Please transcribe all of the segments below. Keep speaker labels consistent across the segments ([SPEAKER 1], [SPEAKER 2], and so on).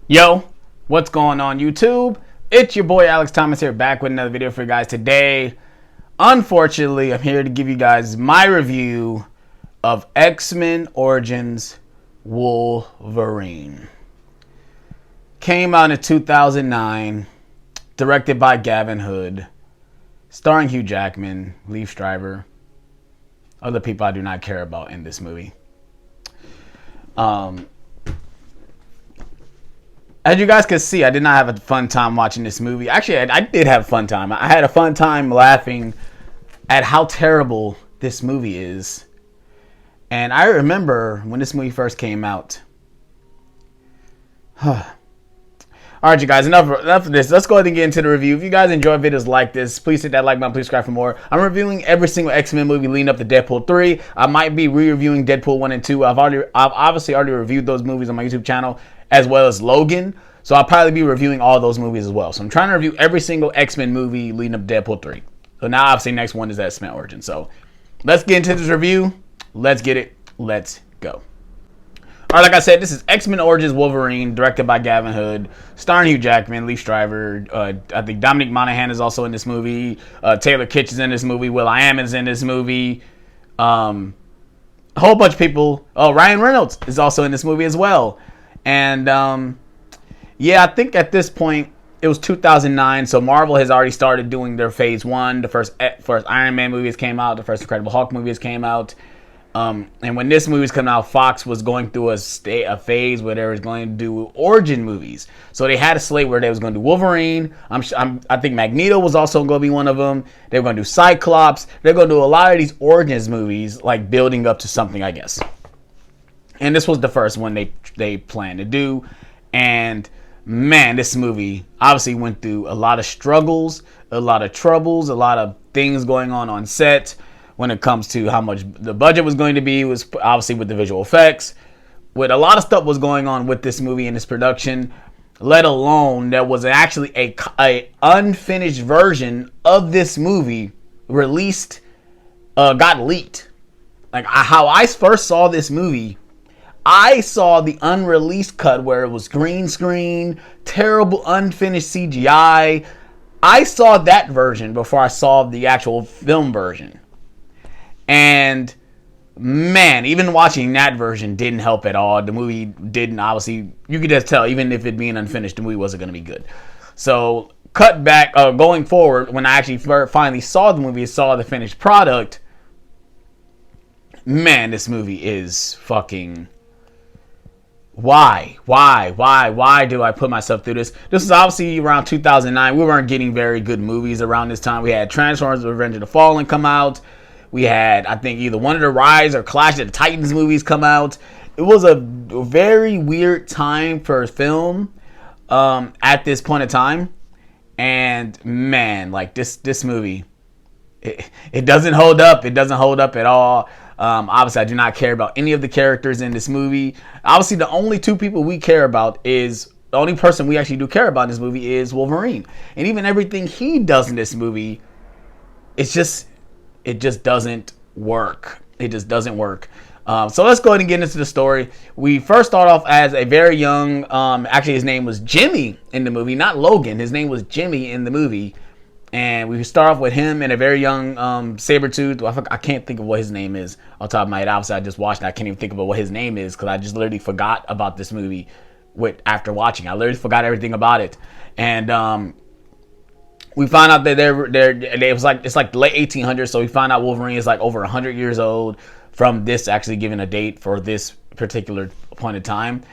[SPEAKER 1] Yo, what's going on YouTube? It's your boy Alex Thomas here, back with another video for you guys today. Unfortunately, I'm here to give you guys my review of X-Men Origins Wolverine. Came out in 2009, directed by Gavin Hood, starring Hugh Jackman, Liev Schreiber, other people I do not care about in this movie. As you guys can see, I did not have a fun time watching this movie. Actually, I did have a fun time. I had a fun time laughing at how terrible this movie is. And I remember when this movie first came out. Alright, you guys, enough of this. Let's go ahead and get into the review. If you guys enjoy videos like this, please hit that like button. Please subscribe for more. I'm reviewing every single X-Men movie leading up to Deadpool 3. I might be re-reviewing Deadpool 1 and 2. I've obviously already reviewed those movies on my YouTube channel, as well as Logan. So I'll probably be reviewing all those movies as well. So I'm trying to review every single X-Men movie leading up to Deadpool 3. So now obviously next one is X-Men Origins. So let's get into this review. Let's get it. Let's go. Alright, like I said, this is X-Men Origins Wolverine, directed by Gavin Hood, starring Hugh Jackman, Liev Schreiber. I think Dominic Monaghan is also in this movie. Taylor Kitsch is in this movie. Will.i.am is in this movie. A whole bunch of people. Oh, Ryan Reynolds is also in this movie as well. And yeah, I think at this point it was 2009, so Marvel has already started doing their Phase 1. The first Iron Man movies came out. The first Incredible Hulk movies came out. And when this movie was coming out, Fox was going through a phase where they was going to do origin movies. So they had a slate where they was going to do Wolverine. I think Magneto was also going to be one of them. They were going to do Cyclops. They're going to do a lot of these origins movies, like building up to something, I guess. And this was the first one they planned to do. And man, this movie obviously went through a lot of struggles, a lot of troubles, a lot of things going on set. When it comes to how much the budget was going to be, was obviously with the visual effects. With a lot of stuff was going on with this movie and this production, let alone there was actually a unfinished version of this movie released, got leaked. Like how I first saw this movie, I saw the unreleased cut where it was green screen, terrible unfinished CGI. I saw that version before I saw the actual film version. And man, even watching that version didn't help at all. The movie didn't, obviously, you could just tell, even if it being unfinished, the movie wasn't going to be good. So cut back, going forward, when I actually finally saw the movie, saw the finished product, man, this movie is fucking... Why do I put myself through this? This is obviously around 2009. We weren't getting very good movies around this time. We had Transformers: Revenge of the Fallen come out. We had, I think, either one of the Rise or Clash of the Titans movies come out. It was a very weird time for film at this point in time. And man, like this movie, it doesn't hold up. It doesn't hold up at all. Obviously, I do not care about any of the characters in this movie. Obviously, the only two people we care about is... The only person we actually do care about in this movie is Wolverine. And even everything he does in this movie, it just doesn't work. It just doesn't work. So let's go ahead and get into the story. We first start off as a very young... actually, his name was Jimmy in the movie, not Logan. His name was Jimmy in the movie. And we start off with him and a very young Sabretooth. I can't think of what his name is on top of my head. Obviously, I just watched it. I can't even think about what his name is because I just literally forgot about this movie after watching. I literally forgot everything about it. And we find out that it's like the late 1800s. So we find out Wolverine is like over 100 years old from this actually giving a date for this particular point in time.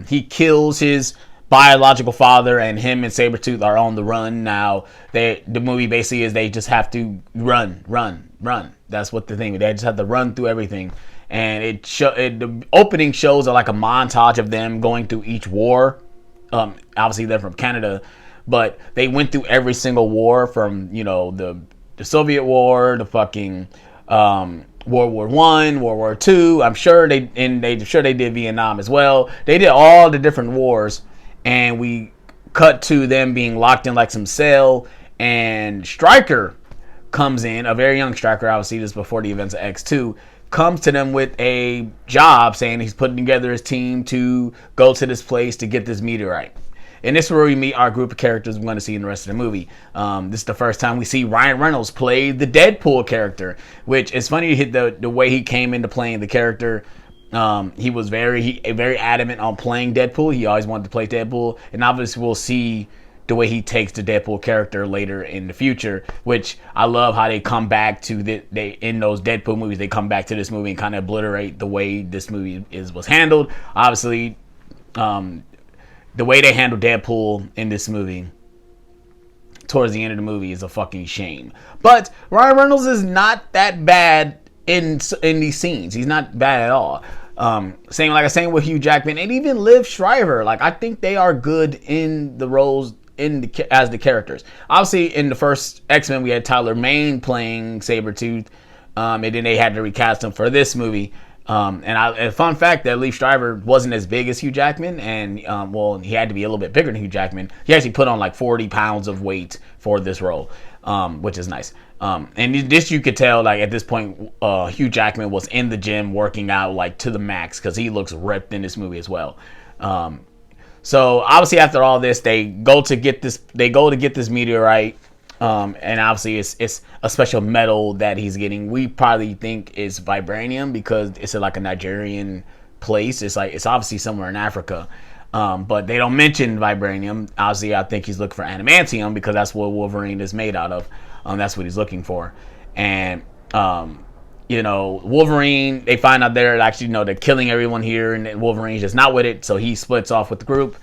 [SPEAKER 1] He kills his biological father, and him and Sabretooth are on the run now. The movie basically is they just have to run. That's what the thing. They just have to run through everything. And the opening shows are like a montage of them going through each war. Obviously they're from Canada, but they went through every single war from, the Soviet War, the fucking World War I, World War II. I'm sure they did Vietnam as well. They did all the different wars. And we cut to them being locked in like some cell, and Stryker comes in, a very young Stryker. Obviously, this is before the events of X2, comes to them with a job saying he's putting together his team to go to this place to get this meteorite. And this is where we meet our group of characters we're going to see in the rest of the movie. This is the first time we see Ryan Reynolds play the Deadpool character, which is funny. The way he came into playing the character. He was very adamant on playing Deadpool. He always wanted to play Deadpool, and obviously we'll see the way he takes the Deadpool character later in the future. Which I love how they come back to they in those Deadpool movies. They come back to this movie and kind of obliterate the way this movie was handled. Obviously, the way they handle Deadpool in this movie towards the end of the movie is a fucking shame. But Ryan Reynolds is not that bad in these scenes. He's not bad at all. Same with Hugh Jackman and even Liv Schreiber. Like, I think they are good in the roles as the characters. Obviously, in the first X-Men, we had Tyler Mane playing Sabretooth, and then they had to recast him for this movie. A fun fact that Liv Schreiber wasn't as big as Hugh Jackman, and he had to be a little bit bigger than Hugh Jackman. He actually put on like 40 pounds of weight for this role, which is nice. And this you could tell, like, at this point, Hugh Jackman was in the gym working out like to the max because he looks ripped in this movie as well. So obviously after all this, they go to get this meteorite. And obviously it's a special metal that he's getting. We probably think it's vibranium because it's like a Nigerian place. It's obviously somewhere in Africa. But they don't mention vibranium. Obviously, I think he's looking for adamantium because that's what Wolverine is made out of. That's what he's looking for. And Wolverine, they find out they're killing everyone here, and Wolverine's just not with it, so he splits off with the group.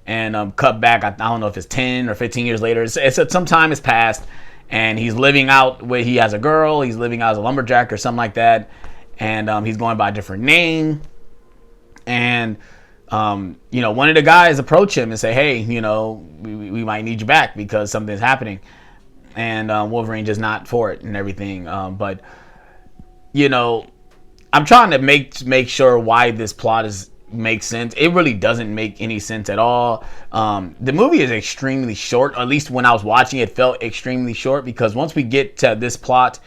[SPEAKER 1] And cut back, I don't know if it's 10 or 15 years later. Some time has passed, and he's living out where he has a girl. He's living out as a lumberjack or something like that. And he's going by a different name. And, one of the guys approach him and say, hey, we might need you back because something's happening. And Wolverine just not for it and everything. But I'm trying to make sure why this plot makes sense. It really doesn't make any sense at all. The movie is extremely short. At least when I was watching it felt extremely short, because once we get to this plot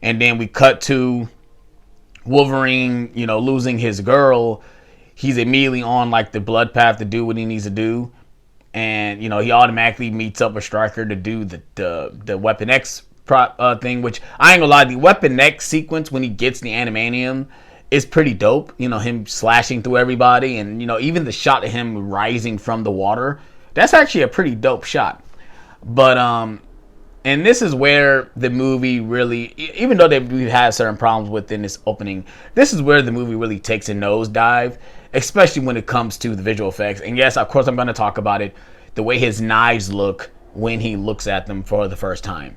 [SPEAKER 1] and then we cut to Wolverine, losing his girl, he's immediately on like the blood path to do what he needs to do. And he automatically meets up with Stryker to do the Weapon X thing, which I ain't gonna lie, the Weapon X sequence when he gets the adamantium is pretty dope. Him slashing through everybody, and even the shot of him rising from the water, that's actually a pretty dope shot. But and this is where the movie really, even though we've had certain problems within this opening, this is where the movie really takes a nosedive, especially when it comes to the visual effects. And yes, of course I'm going to talk about it, the way his knives look when he looks at them for the first time.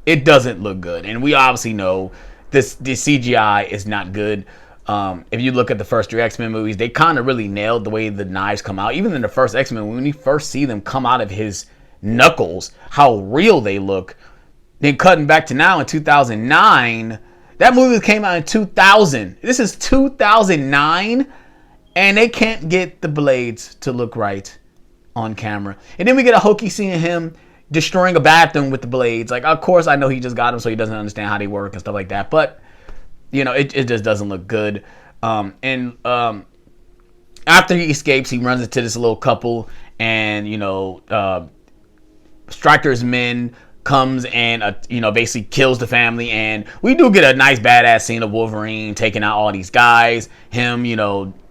[SPEAKER 1] It doesn't look good, and we obviously know the CGI is not good. If you look at the first 3 X-Men movies, they kind of really nailed the way the knives come out. Even in the first X-Men, when you first see them come out of his knuckles, how real they look. Then cutting back to now in 2009, that movie came out in 2000. This is 2009, and they can't get the blades to look right on camera. And then we get a hokey scene of him destroying a bathroom with the blades. Like, of course, I know he just got them, so he doesn't understand how they work and stuff like that. But it just doesn't look good. After he escapes, he runs into this little couple, and Stryker's men comes and basically kills the family. And we do get a nice badass scene of Wolverine taking out all these guys, him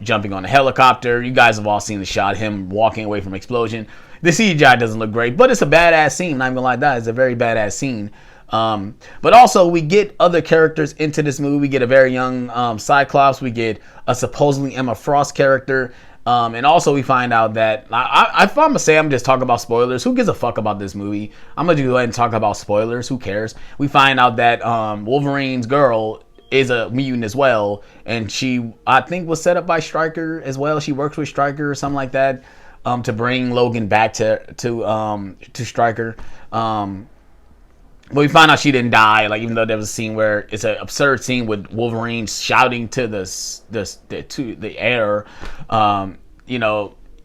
[SPEAKER 1] jumping on a helicopter. You guys have all seen the shot, him walking away from explosion. The CGI doesn't look great, but it's a badass scene. Not even gonna lie, that is a very badass scene. But also we get other characters into this movie. We get a very young Cyclops. We get a supposedly Emma Frost character. And also we find out that, if I'm going to say I'm just talking about spoilers, who gives a fuck about this movie? I'm going to go ahead and talk about spoilers. Who cares? We find out that Wolverine's girl is a mutant as well. And she, I think, was set up by Stryker as well. She works with Stryker or something like that, to bring Logan back to Stryker. But we find out she didn't die. Like, even though there was a scene where it's an absurd scene with Wolverine shouting to the air.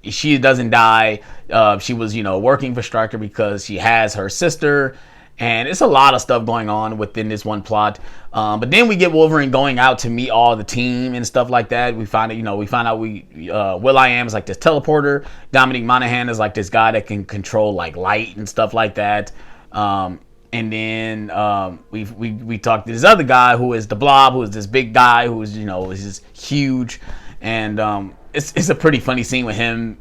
[SPEAKER 1] She doesn't die. She was working for Stryker because she has her sister, And it's a lot of stuff going on within this one plot. But then we get Wolverine going out to meet all the team and stuff like that. We find out Will.i.am is like this teleporter. Dominic Monaghan is like this guy that can control like light and stuff like that. And then we talked to this other guy who is the Blob, who is this big guy who is is just huge. And it's a pretty funny scene with him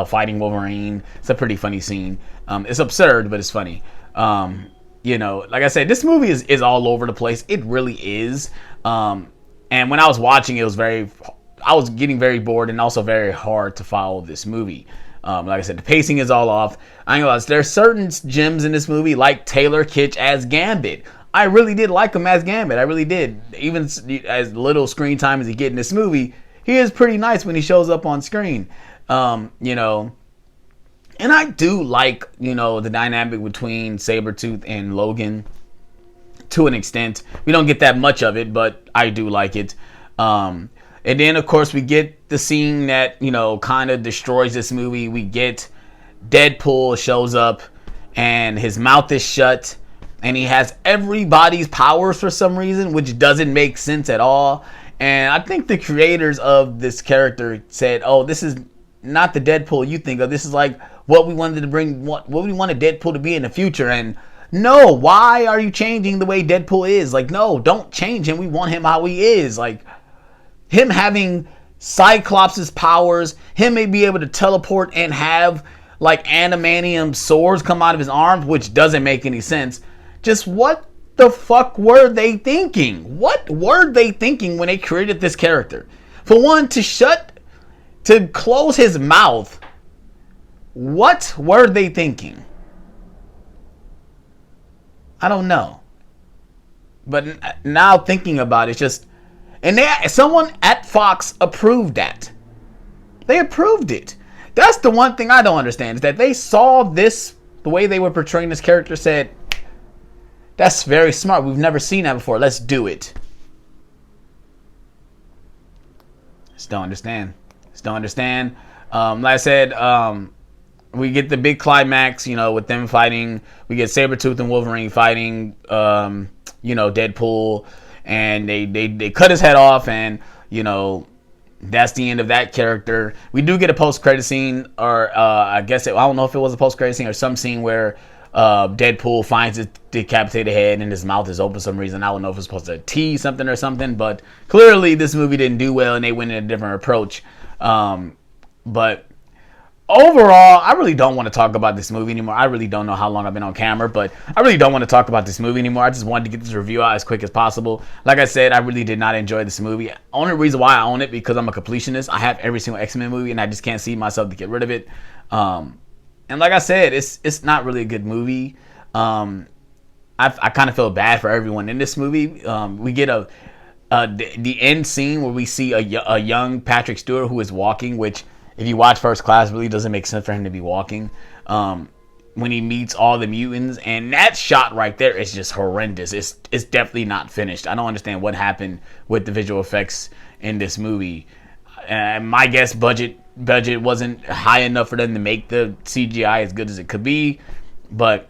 [SPEAKER 1] fighting Wolverine. It's a pretty funny scene. It's absurd, but it's funny. Like I said, this movie is all over the place. It really is. And when I was watching it, I was getting very bored and also very hard to follow this movie. Like I said, the pacing is all off. I ain't gonna lie, there's certain gems in this movie, like Taylor Kitsch as Gambit. I really did like him as Gambit. I really did. Even as little screen time as he get in this movie, he is pretty nice when he shows up on screen. And I do like, the dynamic between Sabretooth and Logan to an extent. We don't get that much of it, but I do like it. And then, of course, we get the scene that, kind of destroys this movie. We get Deadpool shows up and his mouth is shut and he has everybody's powers for some reason, which doesn't make sense at all. And I think the creators of this character said, oh, this is not the Deadpool you think of. This is like what we wanted to bring, what we wanted Deadpool to be in the future. And no, why are you changing the way Deadpool is? Like, no, don't change him. We want him how he is. Like, him having Cyclops' powers, him may be able to teleport and have like adamantium swords come out of his arms, which doesn't make any sense. Just what the fuck were they thinking? What were they thinking when they created this character? For one, to close his mouth. What were they thinking? I don't know. But now thinking about it, someone at Fox approved that. They approved it. That's the one thing I don't understand, is that they saw this, the way they were portraying this character, said, that's very smart. We've never seen that before. Let's do it. Just don't understand. Like I said, we get the big climax, with them fighting. We get Sabretooth and Wolverine fighting, Deadpool. And they cut his head off, and, that's the end of that character. We do get a post-credit scene, or I don't know if it was a post-credit scene or some scene where Deadpool finds his decapitated head and his mouth is open for some reason. I don't know if it's supposed to tease something or something, but clearly this movie didn't do well and they went in a different approach. But overall, I really don't want to talk about this movie anymore. I really don't know how long I've been on camera, but I really don't want to talk about this movie anymore. I just wanted to get this review out as quick as possible. Like I said, I really did not enjoy this movie. Only reason why I own it, because I'm a completionist. I have every single X-Men movie and I just can't see myself to get rid of it. And like I said, it's not really a good movie. I kind of feel bad for everyone in this movie. We get the end scene where we see a young Patrick Stewart who is walking, which, if you watch First Class, really doesn't make sense for him to be walking. When he meets all the mutants, and that shot right there is just horrendous. It's definitely not finished. I don't understand what happened with the visual effects in this movie. My guess, budget wasn't high enough for them to make the CGI as good as it could be. But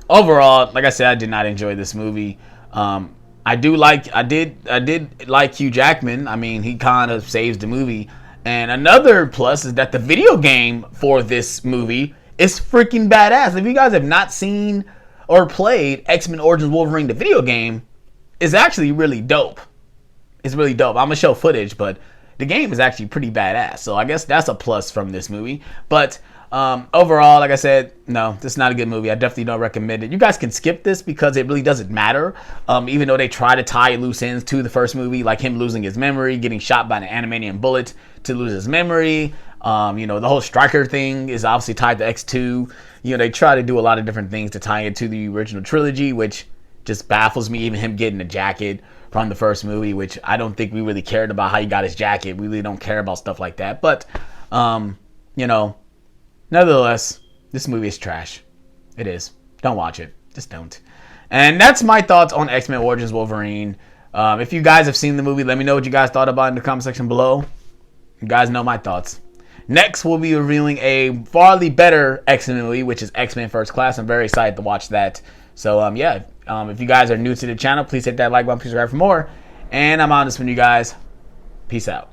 [SPEAKER 1] overall, like I said, I did not enjoy this movie. I did like Hugh Jackman. I mean, he kind of saves the movie. And another plus is that the video game for this movie is freaking badass. If you guys have not seen or played X-Men Origins Wolverine, the video game, is actually really dope. It's really dope. I'm going to show footage, but the game is actually pretty badass. So I guess that's a plus from this movie. But overall, like I said, no, this is not a good movie. I definitely don't recommend it. You guys can skip this because it really doesn't matter. Even though they try to tie loose ends to the first movie, like him losing his memory, getting shot by an adamantium bullet to lose his memory. The whole Stryker thing is obviously tied to X2. They try to do a lot of different things to tie it to the original trilogy, which just baffles me. Even him getting a jacket from the first movie, which I don't think we really cared about how he got his jacket. We really don't care about stuff like that. But, nevertheless, this movie is trash. It is. Don't watch it. Just don't. And that's my thoughts on X-Men Origins Wolverine. If you guys have seen the movie, let me know what you guys thought about it in the comment section below. You guys know my thoughts. Next, we'll be reviewing a farly better X-Men movie, which is X-Men First Class. I'm very excited to watch that. So, if you guys are new to the channel, please hit that like button, please subscribe for more. And I'm on this one, you guys. Peace out.